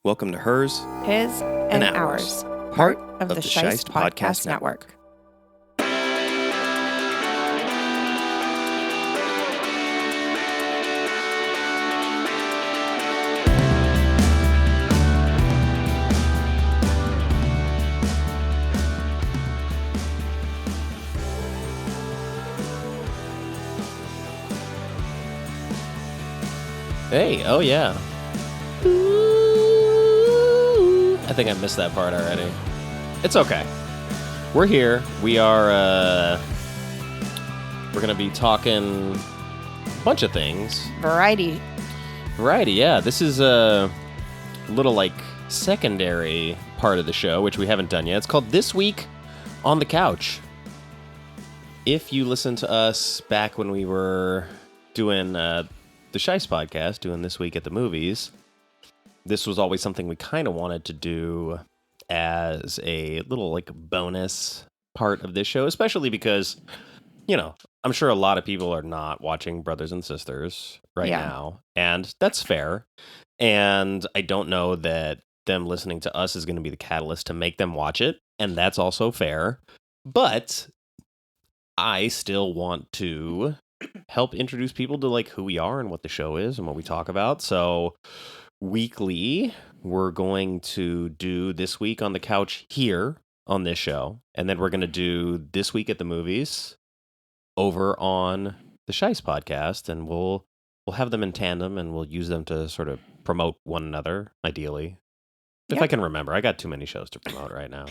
Welcome to Hers, His, and Ours, part of the Scheist Podcast Network. Hey, oh yeah. I think I missed that part already. It's okay. We're here. We are, we're going to be talking a bunch of things. Variety, yeah. This is a little, secondary part of the show, which we haven't done yet. It's called This Week on the Couch. If you listen to us back when we were doing, the Scheist podcast, doing This Week at the Movies, this was always something we kind of wanted to do as a little bonus part of this show, especially because, I'm sure a lot of people are not watching Brothers and Sisters right now, and that's fair. And I don't know that them listening to us is going to be the catalyst to make them watch it, and that's also fair. But I still want to help introduce people to who we are and what the show is and what we talk about. So weekly, we're going to do This Week on the Couch here on this show, and then we're going to do This Week at the Movies over on the Scheist podcast, and we'll have them in tandem, and we'll use them to sort of promote one another, ideally. If I can remember. I got too many shows to promote right now.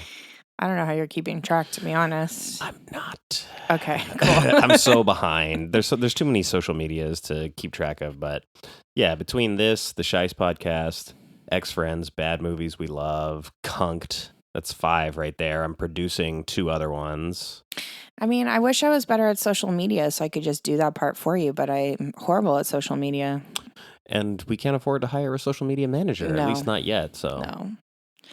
I don't know how you're keeping track, to be honest. I'm not. Okay, cool. I'm so behind. There's too many social medias to keep track of, but yeah, between this, the Scheist podcast, Ex-Friends, Bad Movies We Love, Kunked, that's 5 right there. I'm producing 2 other ones. I mean, I wish I was better at social media so I could just do that part for you, but I'm horrible at social media. And we can't afford to hire a social media manager, at least not yet, so no.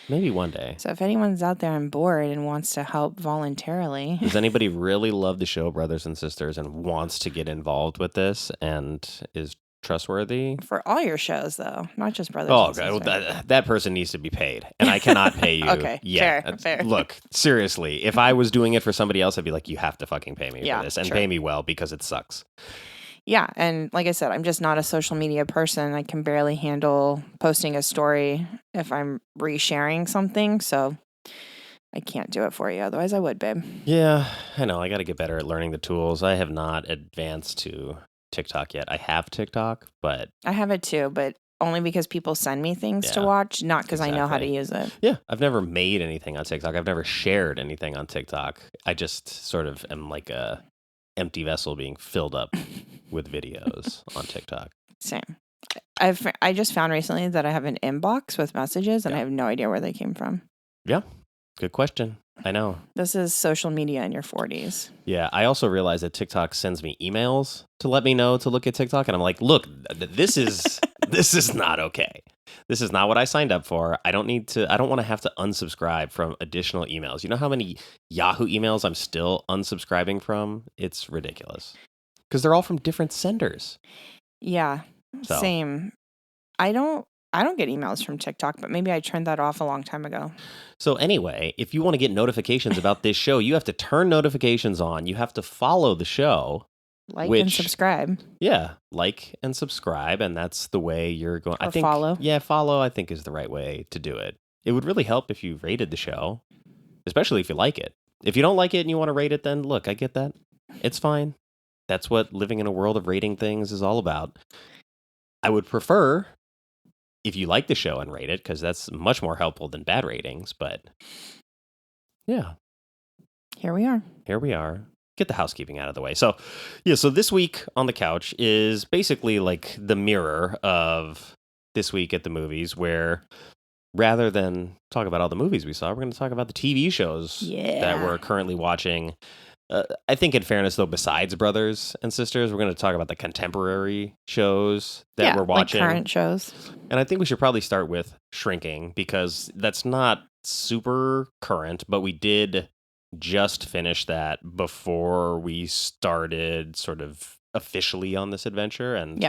Maybe one day. So if anyone's out there and bored and wants to help voluntarily. Does anybody really love the show Brothers and Sisters and wants to get involved with this and is trustworthy? For all your shows, though, not just Brothers and Sisters. Oh, well, that person needs to be paid, and I cannot pay you. Okay, fair. Look, seriously, if I was doing it for somebody else, I'd be like, you have to fucking pay me for this, and pay me well, because it sucks. Yeah, and like I said, I'm just not a social media person. I can barely handle posting a story if I'm resharing something, so I can't do it for you. Otherwise, I would, babe. Yeah, I know. I got to get better at learning the tools. I have not advanced to TikTok yet. I have TikTok, but... I have it too, but only because people send me things to watch, not because I know how to use it. Yeah, I've never made anything on TikTok. I've never shared anything on TikTok. I just sort of am like a empty vessel being filled up with videos on TikTok. Same. I just found recently that I have an inbox with messages, and I have no idea where they came from. Yeah, good question. I know. This is social media in your 40s. Yeah, I also realized that TikTok sends me emails to let me know to look at TikTok, and I'm like, look, this is not okay. This is not what I signed up for. I don't want to have to unsubscribe from additional emails. You know how many Yahoo emails I'm still unsubscribing from? It's ridiculous. Because they're all from different senders. Yeah, same. I don't get emails from TikTok, but maybe I turned that off a long time ago. So anyway, if you want to get notifications about this show, you have to turn notifications on. You have to follow the show. And subscribe. Yeah, like and subscribe, and that's the way you're going. Or follow. Yeah, follow, I think, is the right way to do it. It would really help if you rated the show, especially if you like it. If you don't like it and you want to rate it, then look, I get that. It's fine. That's what living in a world of rating things is all about. I would prefer if you like the show and rate it, because that's much more helpful than bad ratings, but yeah. Here we are. Get the housekeeping out of the way. So, so This Week on the Couch is basically like the mirror of This Week at the Movies, where rather than talk about all the movies we saw, we're going to talk about the TV shows that we're currently watching. I think in fairness, though, besides Brothers and Sisters, we're going to talk about the contemporary shows that we're watching. Like current shows. And I think we should probably start with Shrinking, because that's not super current, but we did just finish that before we started sort of officially on this adventure. And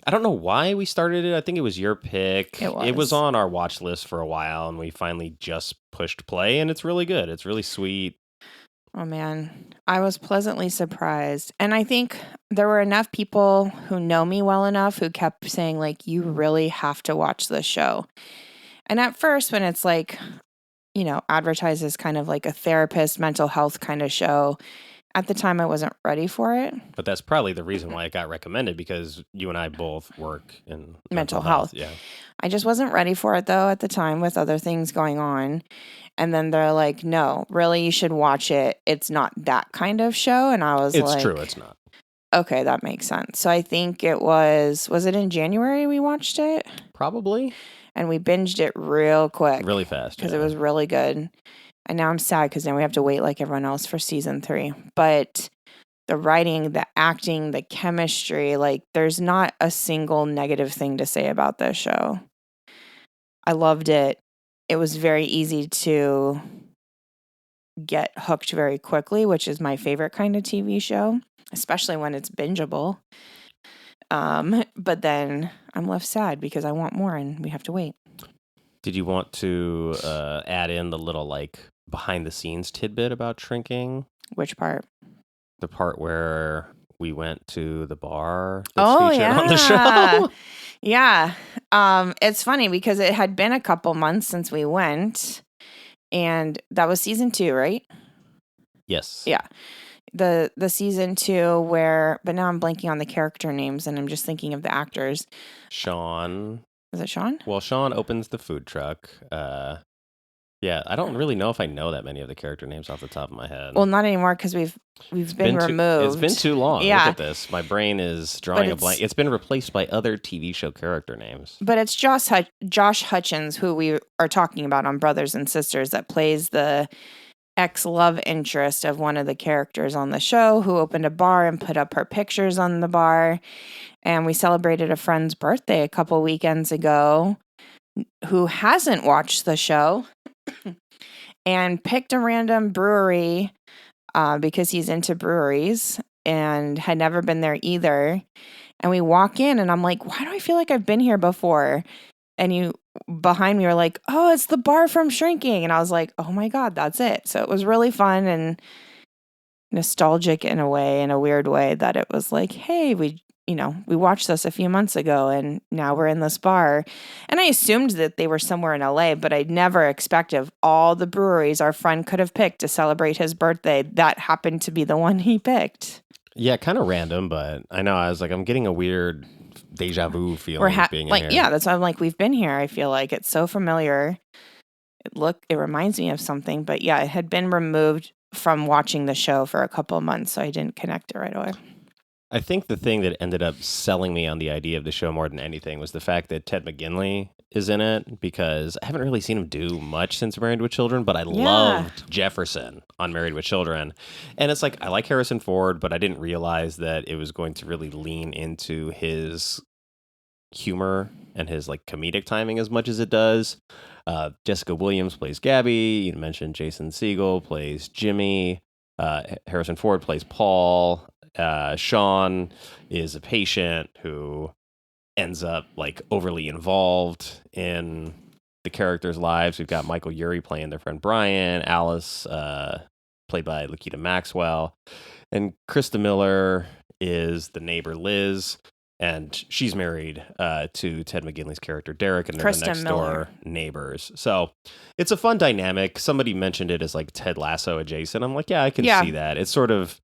I don't know why we started it. I think it was your pick. It It was was. on our watch list for a while, and we finally just pushed play, and it's really good. It's really sweet. Oh man, I was pleasantly surprised. And I think there were enough people who know me well enough who kept saying, like, you really have to watch this show. And at first, when it's like, advertised as kind of like a therapist, mental health kind of show, at the time I wasn't ready for it. But that's probably the reason why it got recommended, because you and I both work in Mental health. Yeah. I just wasn't ready for it though at the time with other things going on. And then they're like, no, really, you should watch it. It's not that kind of show. And I was It's like, true. It's not. okay, that makes sense. So I think was it in January we watched it? Probably. And we binged it real quick. Really fast. Because Yeah. it was really good. And now I'm sad because now we have to wait like everyone else for season 3. But the writing, the acting, the chemistry, like there's not a single negative thing to say about this show. I loved it. It was very easy to get hooked very quickly, which is my favorite kind of TV show, especially when it's bingeable. But then I'm left sad because I want more and we have to wait. Did you want to add in the little like behind the scenes tidbit about shrinking? Which part? The part where we went to the bar that's featured on the show. Yeah. It's funny because it had been a couple months since we went, and that was season 2, right? Yes. Yeah. The season 2 but now I'm blanking on the character names and I'm just thinking of the actors. Sean. Was it Sean? Well, Sean opens the food truck. Yeah, I don't really know if I know that many of the character names off the top of my head. Well, not anymore because we've been removed. It's been too long. Yeah. Look at this. My brain is drawing a blank. It's been replaced by other TV show character names. But it's Josh Hutchins, who we are talking about on Brothers and Sisters, that plays the ex-love interest of one of the characters on the show, who opened a bar and put up her pictures on the bar. And we celebrated a friend's birthday a couple weekends ago who hasn't watched the show and picked a random brewery because he's into breweries and had never been there either. And we walk in and I'm like, why do I feel like I've been here before? And you behind me are like, oh, it's the bar from Shrinking. And I was like, oh my God, that's it. So it was really fun and nostalgic in a way, in a weird way, that it was like, hey, we watched this a few months ago and now we're in this bar. And I assumed that they were somewhere in LA, but I'd never expected all the breweries our friend could have picked to celebrate his birthday, that happened to be the one he picked. Yeah, kind of random, but I know I was like, I'm getting a weird deja vu feeling being in here. Yeah, that's why I'm like, we've been here. I feel like it's so familiar. It reminds me of something, but yeah, it had been removed from watching the show for a couple of months, so I didn't connect it right away. I think the thing that ended up selling me on the idea of the show more than anything was the fact that Ted McGinley is in it, because I haven't really seen him do much since Married with Children, but I loved Jefferson on Married with Children. And it's like, I like Harrison Ford, but I didn't realize that it was going to really lean into his humor and his like comedic timing as much as it does. Jessica Williams plays Gabby. You mentioned Jason Segel plays Jimmy. Harrison Ford plays Paul. Sean is a patient who ends up like overly involved in the characters' lives. We've got Michael Urie playing their friend Brian, Alice, played by Lakita Maxwell, and Krista Miller is the neighbor Liz, and she's married to Ted McGinley's character Derek, and they're the next door neighbors. So it's a fun dynamic. Somebody mentioned it as like Ted Lasso adjacent. I'm like, yeah, I can see that. It sort of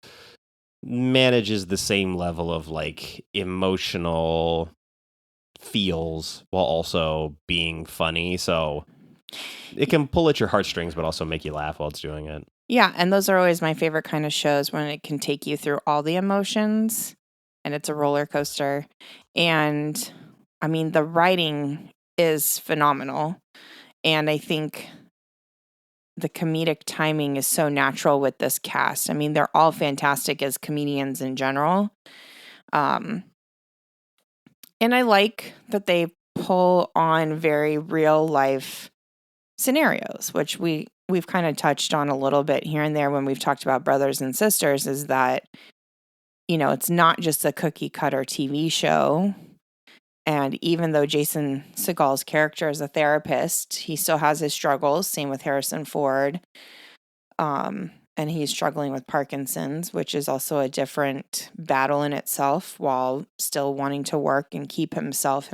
manages the same level of like emotional feels while also being funny, so it can pull at your heartstrings but also make you laugh while it's doing it. Yeah, and those are always my favorite kind of shows, when it can take you through all the emotions and it's a roller coaster. And I mean, the writing is phenomenal, and I think the comedic timing is so natural with this cast. I mean, they're all fantastic as comedians in general. And I like that they pull on very real life scenarios, which we've kind of touched on a little bit here and there when we've talked about Brothers and Sisters, is that, it's not just a cookie cutter TV show. And even though Jason Segal's character is a therapist, he still has his struggles. Same with Harrison Ford. And he's struggling with Parkinson's, which is also a different battle in itself, while still wanting to work and keep himself.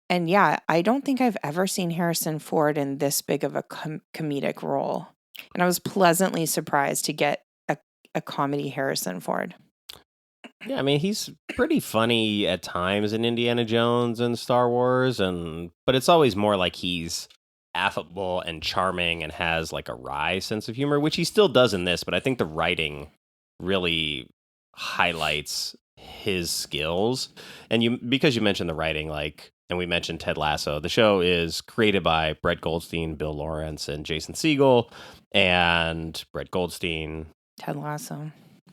And yeah, I don't think I've ever seen Harrison Ford in this big of a comedic role. And I was pleasantly surprised to get a comedy Harrison Ford. Yeah, I mean, he's pretty funny at times in Indiana Jones and Star Wars, but it's always more like he's affable and charming and has like a wry sense of humor, which he still does in this, but I think the writing really highlights his skills. And because you mentioned the writing, like, and we mentioned Ted Lasso, the show is created by Brett Goldstein, Bill Lawrence, and Jason Segel. And Brett Goldstein, Ted Lasso,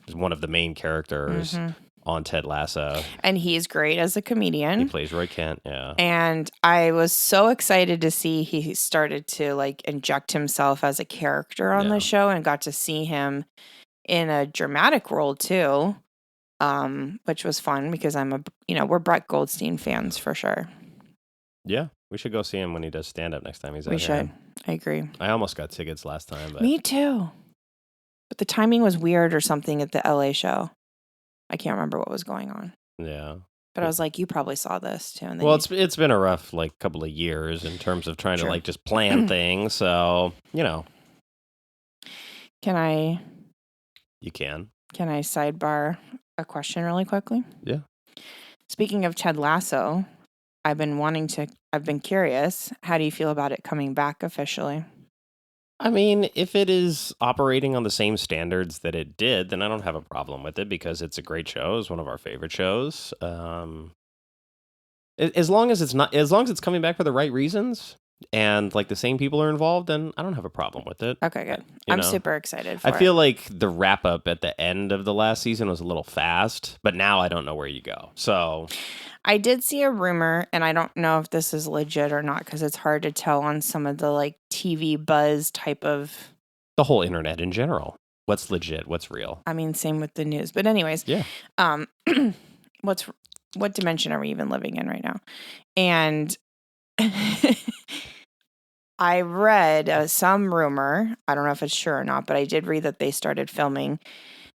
is one of the main characters on Ted Lasso. And he's great as a comedian. He plays Roy Kent, yeah. And I was so excited to see he started to like inject himself as a character on the show, and got to see him in a dramatic role too, which was fun because we're Brett Goldstein fans for sure. Yeah, we should go see him when he does stand-up next time he's out. We should. I agree. I almost got tickets last time. But... Me too. But the timing was weird or something at the LA show. I can't remember what was going on. Yeah. But I was like, you probably saw this too. And then it's been a rough couple of years in terms of trying to just plan things. So, Can I? You can. Can I sidebar a question really quickly? Yeah. Speaking of Ted Lasso, I've been curious. How do you feel about it coming back officially? I mean, if it is operating on the same standards that it did, then I don't have a problem with it because it's a great show. It's one of our favorite shows. As long as it's coming back for the right reasons and like the same people are involved, then I don't have a problem with it. Okay, good. I'm super excited for it. I feel like the wrap up at the end of the last season was a little fast, but now I don't know where you go. So I did see a rumor, and I don't know if this is legit or not because it's hard to tell on some of the like TV buzz type of... The whole internet in general. What's legit? What's real? I mean, same with the news. But anyways, yeah. What dimension are we even living in right now? And I read some rumor, I don't know if it's true or not, but I did read that they started filming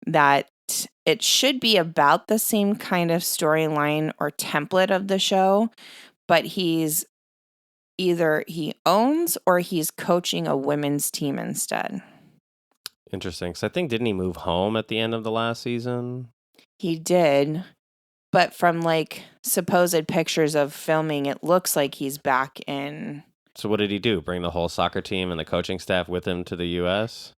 that it should be about the same kind of storyline or template of the show, but he's either he owns or he's coaching a women's team instead. Interesting. So I think, didn't he move home at the end of the last season? He did. But from like supposed pictures of filming, it looks like he's back in. So what did he do? Bring the whole soccer team and the coaching staff with him to the U.S.?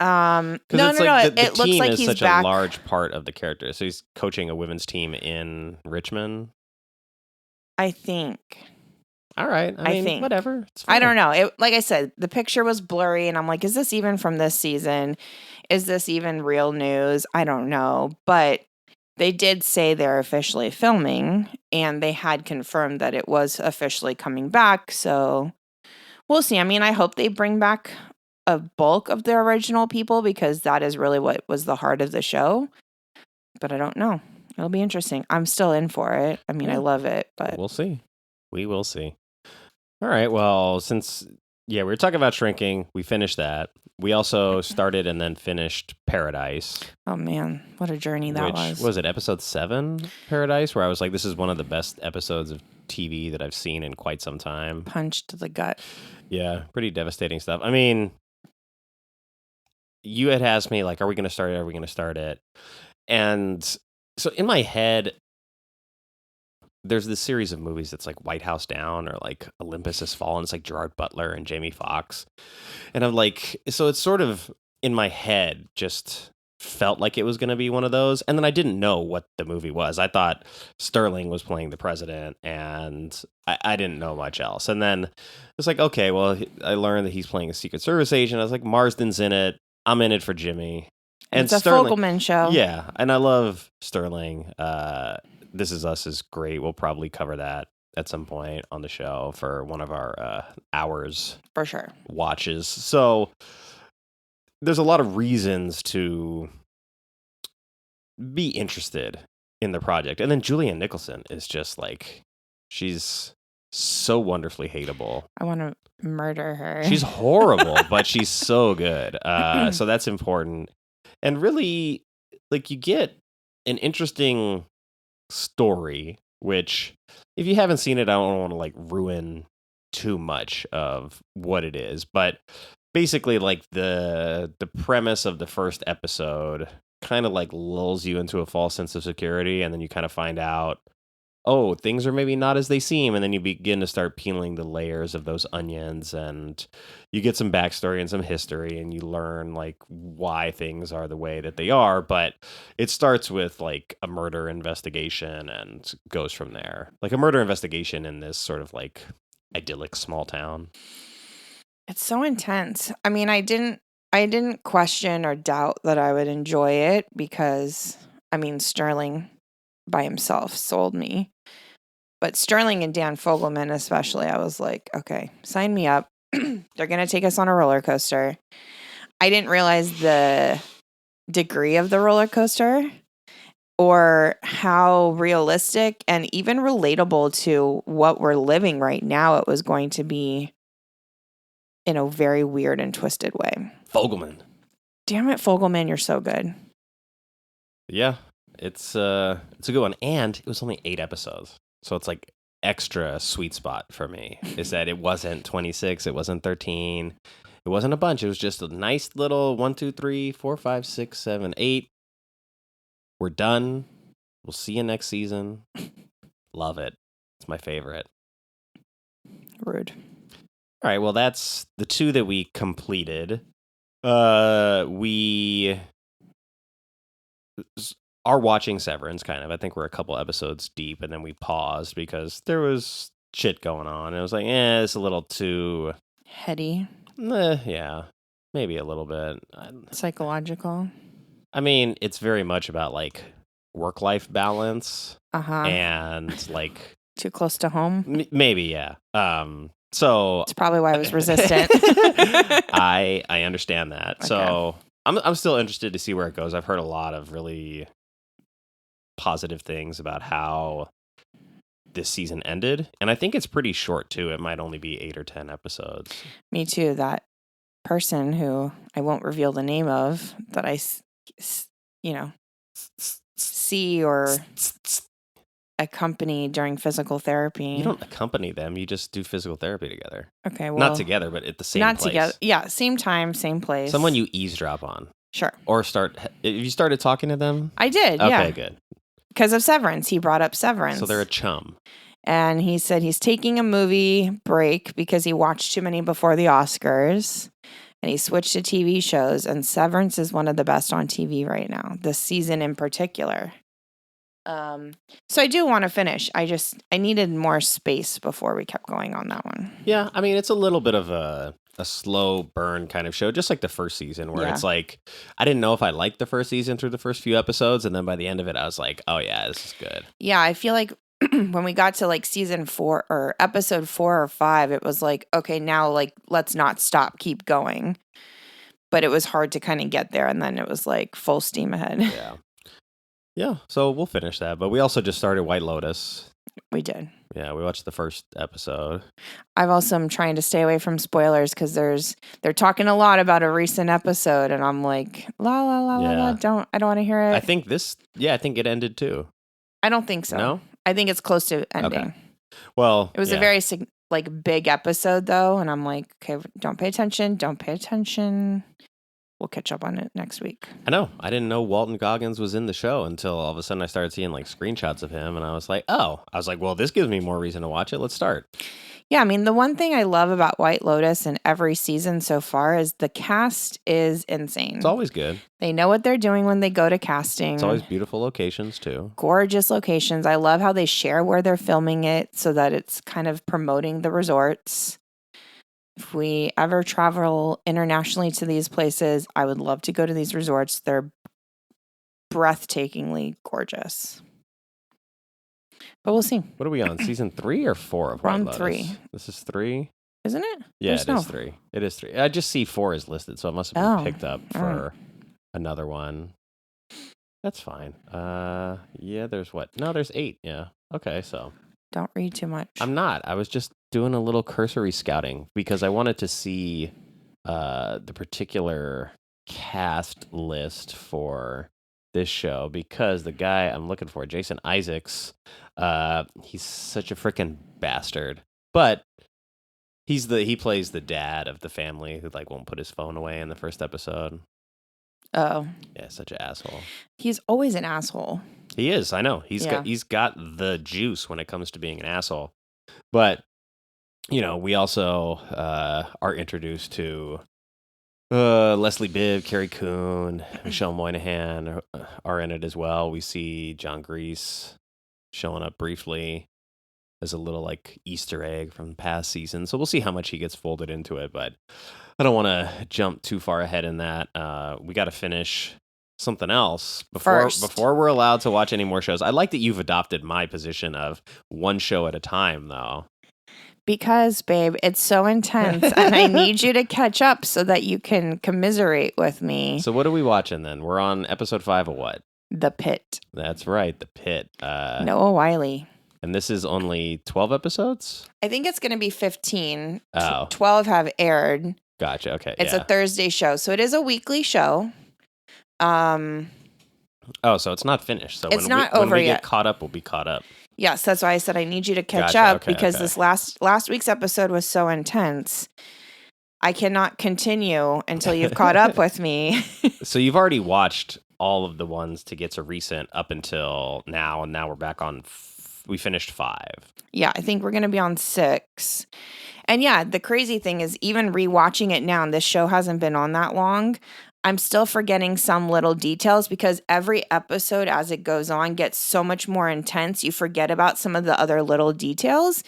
No. It looks like is he's such back. a large part of the character. So he's coaching a women's team in Richmond. I think. All right. I mean, think. Whatever. It's fine. I don't know. Like I said, the picture was blurry, and I'm like, is this even from this season? Is this even real news? I don't know. But they did say they're officially filming, and they had confirmed that it was officially coming back. So we'll see. I mean, I hope they bring back a bulk of the original people because that is really what was the heart of the show. But I don't know. It'll be interesting. I'm still in for it. I mean, I love it, but we'll see. We will see. All right. Well, we were talking about Shrinking. We finished that. We also started and then finished Paradise. Oh man, what a journey that was. Was it episode 7, Paradise, where I was like, this is one of the best episodes of TV that I've seen in quite some time. Punch to the gut. Yeah, pretty devastating stuff. I mean, you had asked me, like, are we going to start it? Are we going to start it? And so in my head, there's this series of movies that's like White House Down or like Olympus Has Fallen. It's like Gerard Butler and Jamie Foxx. And I'm like, so it's sort of in my head just felt like it was going to be one of those. And then I didn't know what the movie was. I thought Sterling was playing the president and I didn't know much else. And then it's like, okay, well, I learned that he's playing a Secret Service agent. I was like, Marsden's in it. I'm in it for Jimmy. And it's a Sterling, Fogelman show. Yeah. And I love Sterling. This Is Us is great. We'll probably cover that at some point on the show for one of our hours. For sure. Watches. So there's a lot of reasons to be interested in the project. And then Julianne Nicholson is just like, she's so wonderfully hateable. I want to murder her. She's horrible, but she's so good. So that's important. And really, like, you get an interesting story, which if you haven't seen it, I don't want to like ruin too much of what it is. But basically, like the premise of the first episode kind of like lulls you into a false sense of security, and then you kind of find out, oh, things are maybe not as they seem, and then you begin to start peeling the layers of those onions, and you get some backstory and some history, and you learn like why things are the way that they are. But it starts with like a murder investigation and goes from there. Like a murder investigation in this sort of like idyllic small town. It's so intense. I mean, I didn't question or doubt that I would enjoy it because, I mean, Sterling by himself sold me. But Sterling and Dan Fogelman especially, I was like, okay, sign me up. They're going to take us on a roller coaster. I didn't realize the degree of the roller coaster or how realistic and even relatable to what we're living right now it was going to be in a very weird and twisted way. Fogelman. Damn it, Fogelman, you're so good. Yeah, it's a good one. And it was only 8 episodes. So it's like extra sweet spot for me is that it wasn't 26, it wasn't 13, it wasn't a bunch. It was just a nice little 1, 2, 3, 4, 5, 6, 7, 8. We're done. We'll see you next season. Love it. It's my favorite. Rude. All right, well, that's the 2 that we completed. We are watching Severance, kind of. I think we're a couple episodes deep, and then we paused because there was shit going on. And it was like, it's a little too... Heady. Yeah, maybe a little bit. Psychological. I mean, it's very much about, like, work-life balance. Uh-huh. And, like... Too close to home? Maybe, yeah. So... It's probably why I was resistant. I understand that. Okay. So I'm still interested to see where it goes. I've heard a lot of really positive things about how this season ended, and I think it's pretty short too. It might only be 8 or 10 episodes. Me too. That person who I won't reveal the name of that I see or accompany during physical therapy. You don't accompany them. You just do physical therapy together. Okay, well, not together, but at the same place. Not together. Yeah, same time, same place. Someone you eavesdrop on. Sure. Or have you started talking to them? I did. Okay, yeah. Good. Because of Severance, he brought up Severance. So they're a chum. And he said he's taking a movie break because he watched too many before the Oscars. And he switched to TV shows. And Severance is one of the best on TV right now, this season in particular. So I do want to finish. I needed more space before we kept going on that one. Yeah, I mean, it's a little bit of a slow burn kind of show, just like the first season, where it's like, I didn't know if I liked the first season through the first few episodes, and then by the end of it, I was like, oh yeah, this is good. Yeah, I feel like when we got to like season 4 or episode 4 or 5, it was like, okay, now like, let's not stop, keep going. But it was hard to kind of get there, and then it was like full steam ahead. Yeah. Yeah, so we'll finish that. But we also just started White Lotus. We did. Yeah, we watched the first episode. I've also am trying to stay away from spoilers because they're talking a lot about a recent episode, and I'm like, la la la la la. I don't want to hear it. I think it ended too. I don't think so. No, I think it's close to ending. Okay. Well, it was a very big episode though, and I'm like, okay, don't pay attention. We'll catch up on it next week. I know. I didn't know Walton Goggins was in the show until all of a sudden I started seeing like screenshots of him, and I was like, well, this gives me more reason to watch it. Let's start. Yeah, I mean, the one thing I love about White Lotus and every season so far is the cast is insane. It's always good. They know what they're doing when they go to casting. It's always beautiful locations too. Gorgeous locations. I love how they share where they're filming it so that it's kind of promoting the resorts. If we ever travel internationally to these places, I would love to go to these resorts. They're breathtakingly gorgeous. But we'll see. What are we on? Season 3 or 4 of White Lotus? 3. This is 3? Isn't it? Yeah, it is 3. It is 3. I just see 4 is listed, so it must have been picked up for another one. That's fine. Yeah, there's what? No, there's 8. Yeah. Okay, so Don't read too much. I'm not. I was just doing a little cursory scouting because I wanted to see the particular cast list for this show because the guy I'm looking for, Jason Isaacs, he's such a freaking bastard. But he plays the dad of the family who like won't put his phone away in the first episode. Oh. Yeah, such an asshole. He's always an asshole. He is, I know. He's got the juice when it comes to being an asshole. But we also are introduced to Leslie Bibb, Carrie Coon, Michelle Moynihan are in it as well. We see John Grease showing up briefly as a little like Easter egg from past season. So we'll see how much he gets folded into it. But I don't want to jump too far ahead in that. We got to finish something else before we're allowed to watch any more shows. I like that you've adopted my position of one show at a time, though. Because, babe, it's so intense, and I need you to catch up so that you can commiserate with me. So what are we watching then? We're on episode 5 of what? The Pitt. That's right, The Pitt. Noah Wyle. And this is only 12 episodes? I think it's going to be 15. Oh. 12 have aired. Gotcha, okay. It's a Thursday show, so it is a weekly show. So it's not finished. So it's not over when we yet. Get caught up, we'll be caught up. Yes, that's why I said I need you to catch up because this last week's episode was so intense. I cannot continue until you've caught up with me. So you've already watched all of the ones to get to recent up until now, and now we're back on. We finished 5. Yeah, I think we're going to be on 6. And yeah, the crazy thing is even rewatching it now, and this show hasn't been on that long, I'm still forgetting some little details because every episode as it goes on gets so much more intense. You forget about some of the other little details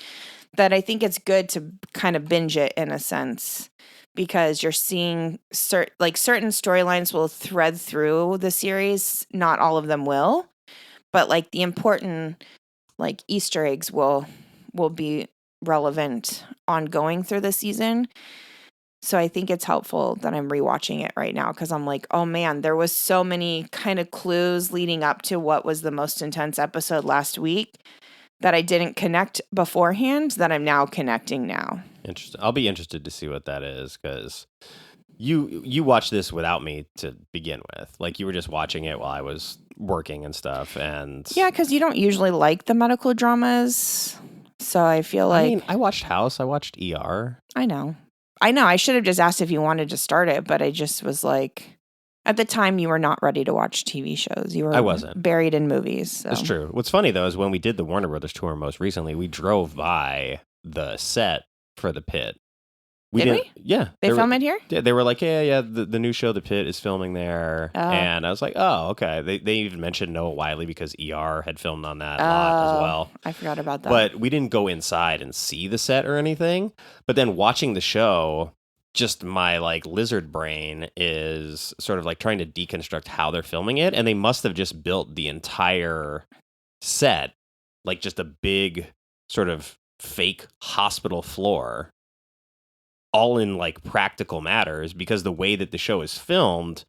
that I think it's good to kind of binge it in a sense because you're seeing certain storylines will thread through the series. Not all of them will, but like the important like Easter eggs will be relevant ongoing through the season. So I think it's helpful that I'm rewatching it right now because I'm like, oh man, there was so many kind of clues leading up to what was the most intense episode last week that I didn't connect beforehand that I'm now connecting now. Interesting. I'll be interested to see what that is because you watched this without me to begin with. Like you were just watching it while I was working and stuff. And yeah, because you don't usually like the medical dramas. So I feel like... I mean, I watched House. I watched ER. I know. I should have just asked if you wanted to start it, but I just was like, at the time you were not ready to watch TV shows. I wasn't. Buried in movies. So. That's true. What's funny though is when we did the Warner Brothers tour most recently, we drove by the set for The Pitt. Did we? Yeah. They film it here? Yeah, they were like, yeah, the new show The Pitt is filming there. Oh. And I was like, oh, okay. They even mentioned Noah Wyle because ER had filmed on that lot as well. I forgot about that. But we didn't go inside and see the set or anything. But then watching the show, just my like lizard brain is sort of like trying to deconstruct how they're filming it. And they must have just built the entire set, like just a big sort of fake hospital floor, all in like practical matters because the way that the show is filmed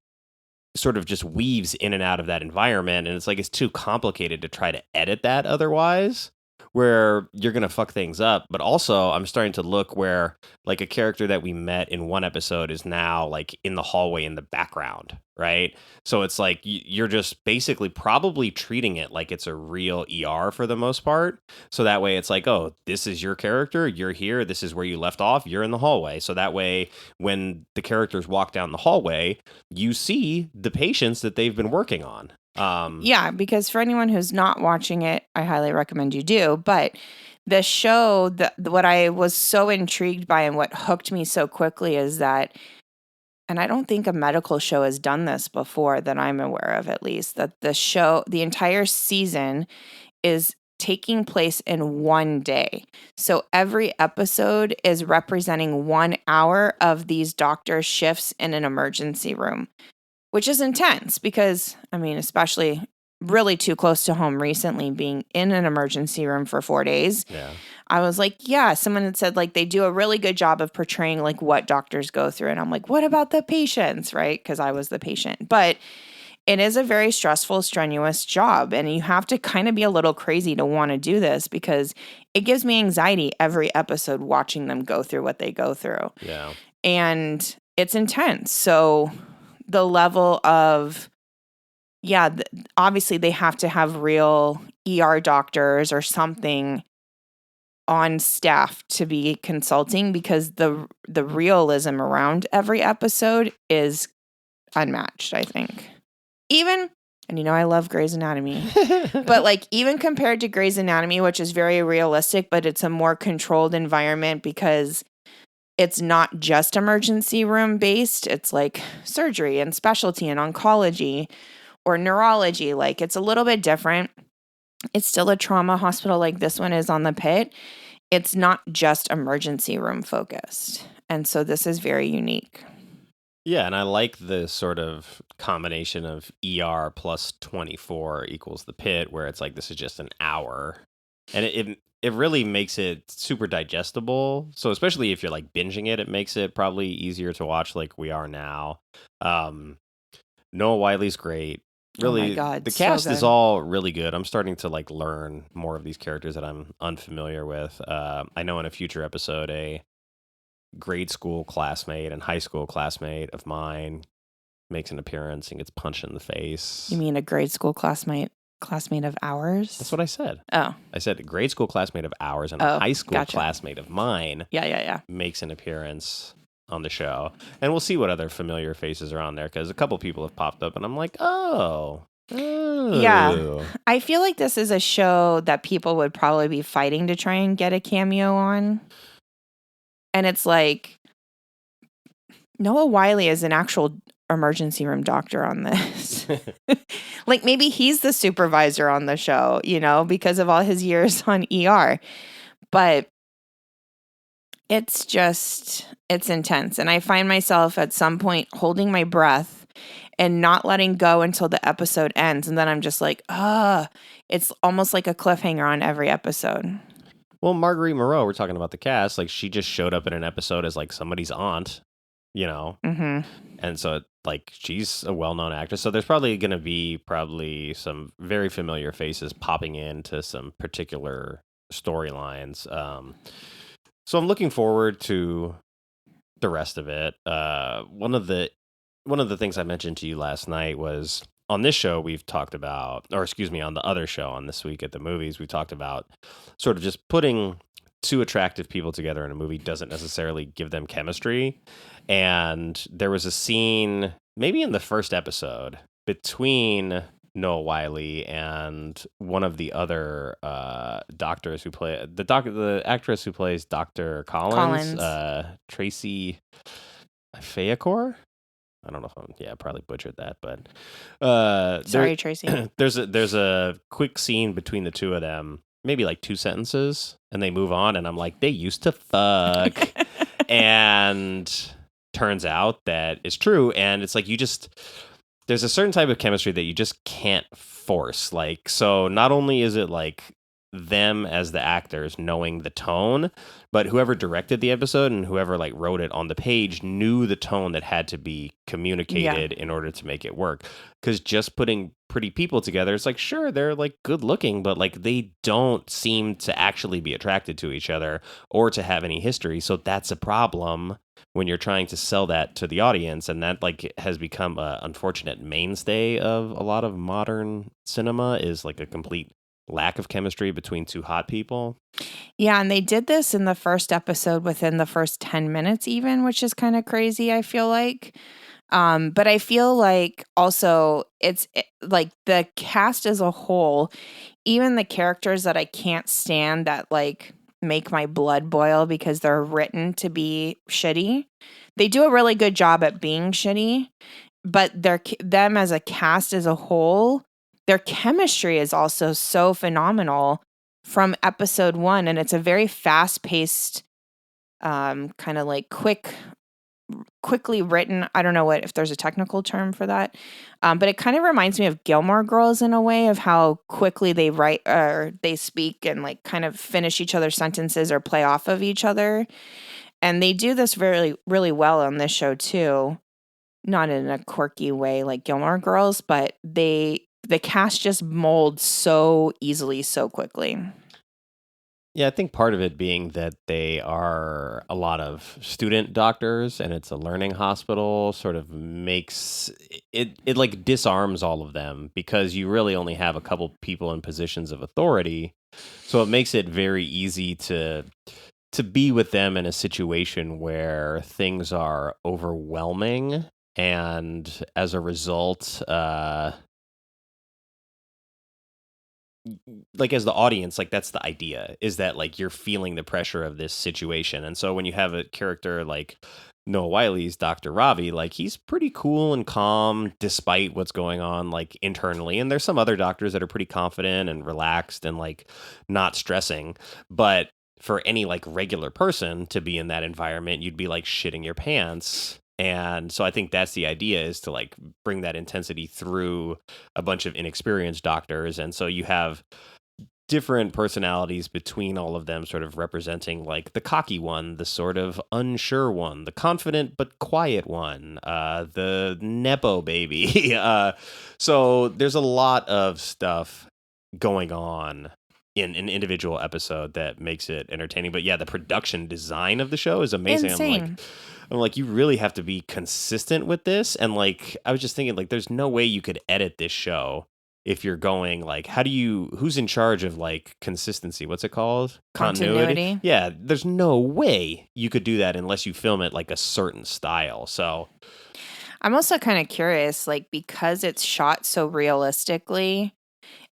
sort of just weaves in and out of that environment. And it's like, it's too complicated to try to edit that otherwise, where you're going to fuck things up. But also I'm starting to look where like a character that we met in one episode is now like in the hallway in the background. Right. So it's like you're just basically probably treating it like it's a real ER for the most part. So that way it's like, oh, this is your character. You're here. This is where you left off. You're in the hallway. So that way when the characters walk down the hallway, you see the patients that they've been working on. Yeah, because for anyone who's not watching it, I highly recommend you do. But the show, what I was so intrigued by and what hooked me so quickly is that, and I don't think a medical show has done this before that I'm aware of, at least, that the entire season is taking place in one day. So every episode is representing 1 hour of these doctors' shifts in an emergency room, which is intense because, I mean, especially really too close to home recently being in an emergency room for 4 days. Yeah. I was like, yeah, someone had said like they do a really good job of portraying like what doctors go through. And I'm like, what about the patients? Right. Because I was the patient. But it is a very stressful, strenuous job. And you have to kind of be a little crazy to want to do this because it gives me anxiety every episode watching them go through what they go through. Yeah. And it's intense. So the level of, obviously they have to have real ER doctors or something on staff to be consulting because the realism around every episode is unmatched, I think. Even, and I love Grey's Anatomy, but like even compared to Grey's Anatomy, which is very realistic, but it's a more controlled environment because it's not just emergency room based. It's like surgery and specialty and oncology or neurology. Like it's a little bit different. It's still a trauma hospital like this one is on the Pitt. It's not just emergency room focused. And so this is very unique. Yeah, and I like the sort of combination of ER plus 24 equals the Pit, where it's like this is just an hour. And it really makes it super digestible. So especially if you're like binging it, it makes it probably easier to watch like we are now. Noah Wiley's great. Really, oh my God, the so cast is good. all really good. I'm starting to like learn more of these characters that I'm unfamiliar with. I know in a future episode, a grade school classmate and high school classmate of mine makes an appearance and gets punched in the face. You mean a grade school classmate of ours? That's what I said. Oh. I said a grade school classmate of ours and a high school classmate of mine makes an appearance on the show. And we'll see what other familiar faces are on there because a couple people have popped up and I'm like, oh. Yeah. I feel like this is a show that people would probably be fighting to try and get a cameo on. And it's like Noah Wiley is an actual emergency room doctor on this. Like maybe he's the supervisor on the show, because of all his years on ER. But it's intense. And I find myself at some point holding my breath and not letting go until the episode ends. And then I'm just like, it's almost like a cliffhanger on every episode. Well, Marguerite Moreau, we're talking about the cast, like she just showed up in an episode as like somebody's aunt, Mm-hmm. And so like she's a well-known actress. So there's probably going to be some very familiar faces popping into some particular storylines. So I'm looking forward to the rest of it. One of the things I mentioned to you last night was on this show we've talked about, or excuse me, on the other show on This Week at the Movies, we talked about sort of just putting two attractive people together in a movie doesn't necessarily give them chemistry. And there was a scene, maybe in the first episode, between Noah Wiley and one of the other doctors who play the actress who plays Dr. Collins. Tracy Fayacor. I don't know if I probably butchered that, but sorry, Tracy. There's a quick scene between the two of them, maybe like 2 sentences, and they move on, and I'm like, they used to fuck, and turns out that it's true, and it's like there's a certain type of chemistry that you just can't force. Like, so not only is it like them as the actors knowing the tone, but whoever directed the episode and whoever like wrote it on the page knew the tone that had to be communicated in order to make it work. Because just putting pretty people together, it's like, sure, they're like good looking, but like they don't seem to actually be attracted to each other or to have any history. So that's a problem when you're trying to sell that to the audience. And that like has become a unfortunate mainstay of a lot of modern cinema, is like a complete lack of chemistry between two hot people. Yeah, and they did this in the first episode within the first 10 minutes even, which is kind of crazy, I feel like. But I feel like also like the cast as a whole, even the characters that I can't stand that like make my blood boil because they're written to be shitty, they do a really good job at being shitty, but them as a cast as a whole, their chemistry is also so phenomenal from episode 1. And it's a very fast-paced, kind of like quickly written. I don't know if there's a technical term for that. But it kind of reminds me of Gilmore Girls in a way, of how quickly they write or they speak and like kind of finish each other's sentences or play off of each other. And they do this very, really well on this show too. not in a quirky way like Gilmore Girls, but the cast just molds so easily, so quickly. Yeah, I think part of it being that they are a lot of student doctors and it's a learning hospital sort of makes it like disarms all of them because you really only have a couple people in positions of authority. So it makes it very easy to be with them in a situation where things are overwhelming and as a result like as the audience, like that's the idea is that like you're feeling the pressure of this situation. And so when you have a character like Noah Wiley's Dr. Ravi, like he's pretty cool and calm despite what's going on like internally. And there's some other doctors that are pretty confident and relaxed and like not stressing. But for any like regular person to be in that environment, you'd be like shitting your pants. And so I think that's the idea is to like bring that intensity through a bunch of inexperienced doctors. And so you have different personalities between all of them sort of representing like the cocky one, the sort of unsure one, the confident but quiet one, the Nepo baby. So there's a lot of stuff going on in an individual episode that makes it entertaining. But yeah, the production design of the show is amazing. Insane. I'm like, you really have to be consistent with this. And like, I was just thinking, like, there's no way you could edit this show if you're going like, who's in charge of like consistency? What's it called? Continuity. Yeah, there's no way you could do that unless you film it like a certain style. So I'm also kind of curious, like, because it's shot so realistically,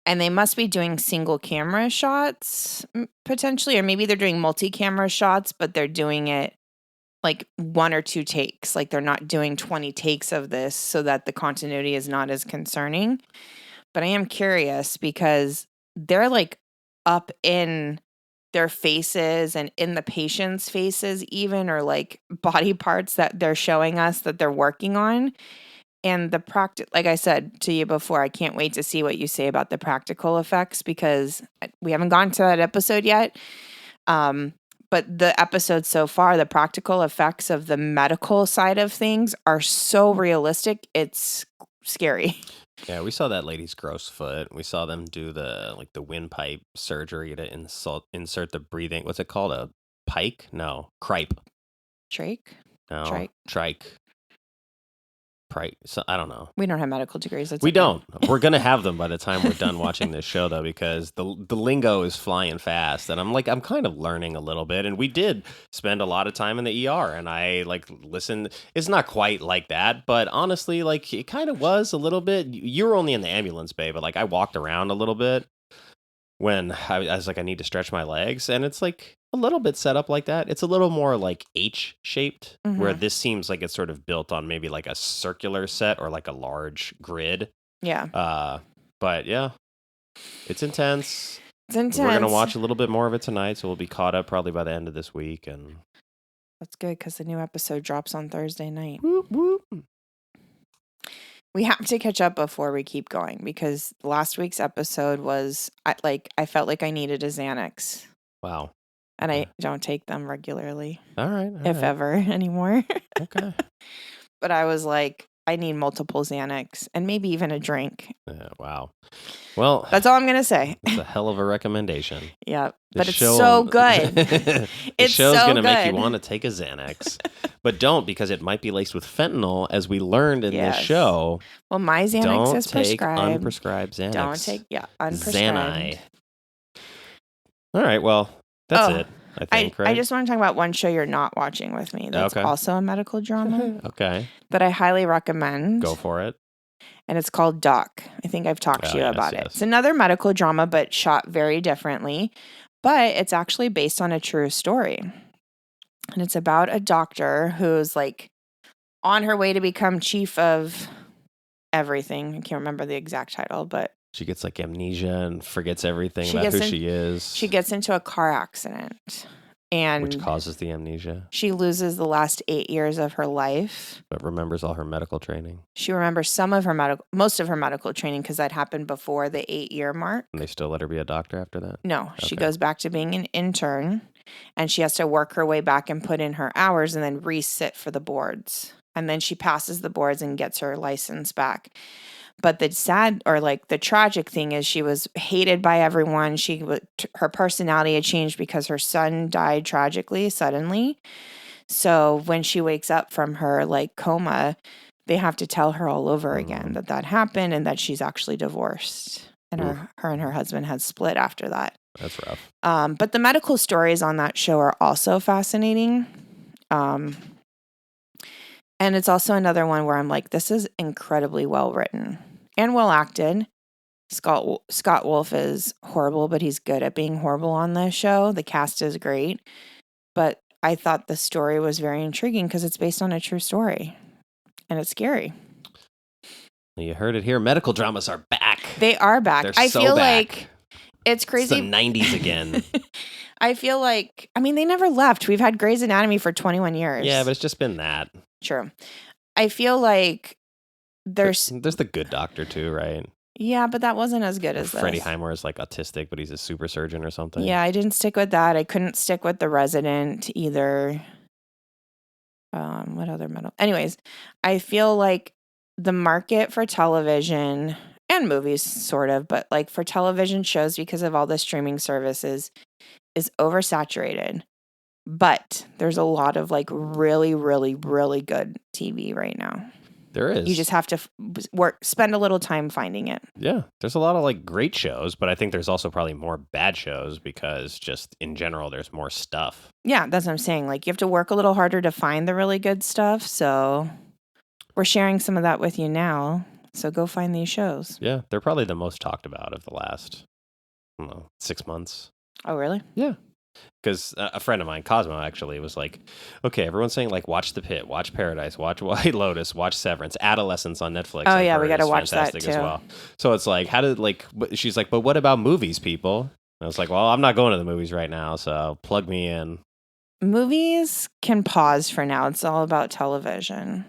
and they must be doing single camera shots potentially, or maybe they're doing multi-camera shots, but they're doing it like 1 or 2 takes. Like they're not doing 20 takes of this so that the continuity is not as concerning. But I am curious because they're like up in their faces and in the patient's faces even, or like body parts that they're showing us that they're working on. And the like I said to you before, I can't wait to see what you say about the practical effects because we haven't gone to that episode yet. But the episode so far, the practical effects of the medical side of things are so realistic. It's scary. yeah, we saw that lady's gross foot. We saw them do the windpipe surgery to insert the breathing. What's it called? A pike? No, cripe. Trach? No, trike. So I don't know. We don't have medical degrees. We don't. We're gonna have them by the time we're done watching this show, though, because the lingo is flying fast, and I'm kind of learning a little bit. And we did spend a lot of time in the ER, and I like listened. It's not quite like that, but honestly, like it kind of was a little bit. You were only in the ambulance bay, but like I walked around a little bit when I was like I need to stretch my legs, and it's like a little bit set up like that. It's a little more like H shaped, where this seems like it's sort of built on maybe like a circular set or like a large grid. Yeah. But yeah, it's intense. It's intense. We're gonna watch a little bit more of it tonight, so we'll be caught up probably by the end of this week. And that's good because the new episode drops on Thursday night. Whoop, whoop. We have to catch up before we keep going because last week's episode was I felt like I needed a Xanax. Wow. And I don't take them regularly. All right. If ever anymore. Okay. But I was like, I need multiple Xanax and maybe even a drink. Wow. Well, that's all I'm going to say. It's a hell of a recommendation. Yeah. But it's so good. The show's going to make you want to take a Xanax. But don't, because it might be laced with fentanyl, as we learned in this show. Well, my Xanax is prescribed. Don't take unprescribed Xanax. Don't take, unprescribed. Xani. All right, well, that's it, I think, right? I just want to talk about one show you're not watching with me. That's also a medical drama. Okay. That I highly recommend. Go for it. And it's called Doc. I think I've talked to you about it. It's another medical drama, but shot very differently. But it's actually based on a true story. And it's about a doctor who's like on her way to become chief of everything. I can't remember the exact title, but she gets like amnesia and forgets everything about who she is. She gets into a car accident. And which causes the amnesia. She loses the last 8 years of her life. But remembers all her medical training. She remembers most of her medical training because that happened before the 8-year mark. And they still let her be a doctor after that? No, she goes back to being an intern and she has to work her way back and put in her hours and then re-sit for the boards. and then she passes the boards and gets her license back. But the tragic thing is she was hated by everyone. Her personality had changed because her son died tragically, suddenly. So when she wakes up from her like coma, they have to tell her all over again that happened and that she's actually divorced. And her and her husband had split after that. That's rough. But the medical stories on that show are also fascinating. And it's also another one where I'm like, this is incredibly well written and well acted. Scott Wolf is horrible, but he's good at being horrible on this show. The cast is great. But I thought the story was very intriguing because it's based on a true story. And it's scary. You heard it here. Medical dramas are back. They are back. They're I so feel back. like it's crazy. It's the 90s again. I feel like, they never left. We've had Grey's Anatomy for 21 years. Yeah, but it's just been that. True. I feel like there's the Good Doctor too, right? Yeah, but that wasn't as good as this. Freddie Highmore is like autistic, but he's a super surgeon or something. Yeah, I didn't stick with that. I couldn't stick with The Resident either. What other metal? Anyways, I feel like the market for television and movies, sort of, but like for television shows, because of all the streaming services, is oversaturated. But there's a lot of like really, really, really good TV right now. There is. You just have to spend a little time finding it. Yeah, there's a lot of like great shows, but I think there's also probably more bad shows because just in general, there's more stuff. Yeah, that's what I'm saying. Like you have to work a little harder to find the really good stuff. So we're sharing some of that with you now. So go find these shows. Yeah, they're probably the most talked about of the last, 6 months. Oh, really? Yeah. Because a friend of mine, Cosmo, actually was like, okay, everyone's saying like, watch The Pitt, watch Paradise, watch White Lotus, watch Severance, Adolescence on Netflix. Oh, yeah, we got to watch that too. As well. So it's like, she's like, but what about movies, people? And I was like, well, I'm not going to the movies right now, so plug me in. Movies can pause for now. It's all about television.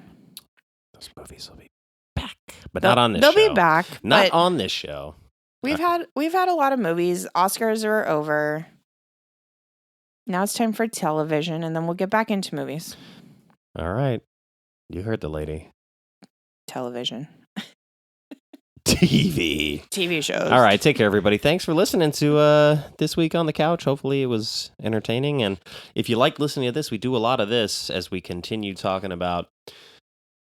Those movies will be back, but not on this show. They'll be back. Not on this show. We've had a lot of movies. Oscars are over. Now it's time for television, and then we'll get back into movies. All right. You heard the lady. Television. TV shows. All right. Take care, everybody. Thanks for listening to This Week on the Couch. Hopefully it was entertaining. And if you like listening to this, we do a lot of this as we continue talking about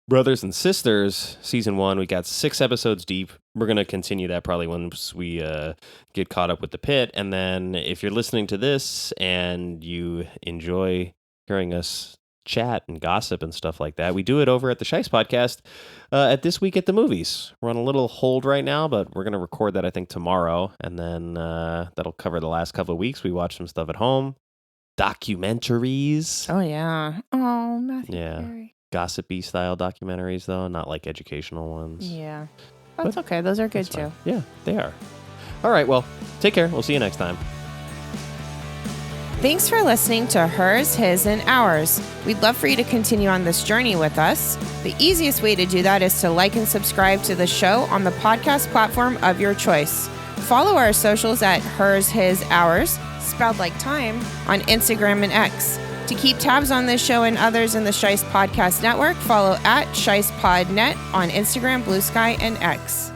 Brothers and Sisters, Season 1. We got 6 episodes deep. We're going to continue that probably once we get caught up with the Pitt. And then if you're listening to this and you enjoy hearing us chat and gossip and stuff like that, we do it over at the Shice Podcast at This Week at the Movies. We're on a little hold right now, but we're going to record that, I think, tomorrow. And then that'll cover the last couple of weeks. We watched some stuff at home. Documentaries. Oh, yeah. Oh, Matthew Yeah. Perry. Gossipy style documentaries, though, not like educational ones. Yeah. That's okay. Those are good, too. Yeah, they are. All right, well, take care. We'll see you next time. Thanks for listening to Hers, His, and Ours. We'd love for you to continue on this journey with us. The easiest way to do that is to like and subscribe to the show on the podcast platform of your choice. Follow our socials at Hers, His, Ours, spelled like time, on Instagram and X. To keep tabs on this show and others in the Shice Podcast Network, follow at ShicePodNet on Instagram, Blue Sky, and X.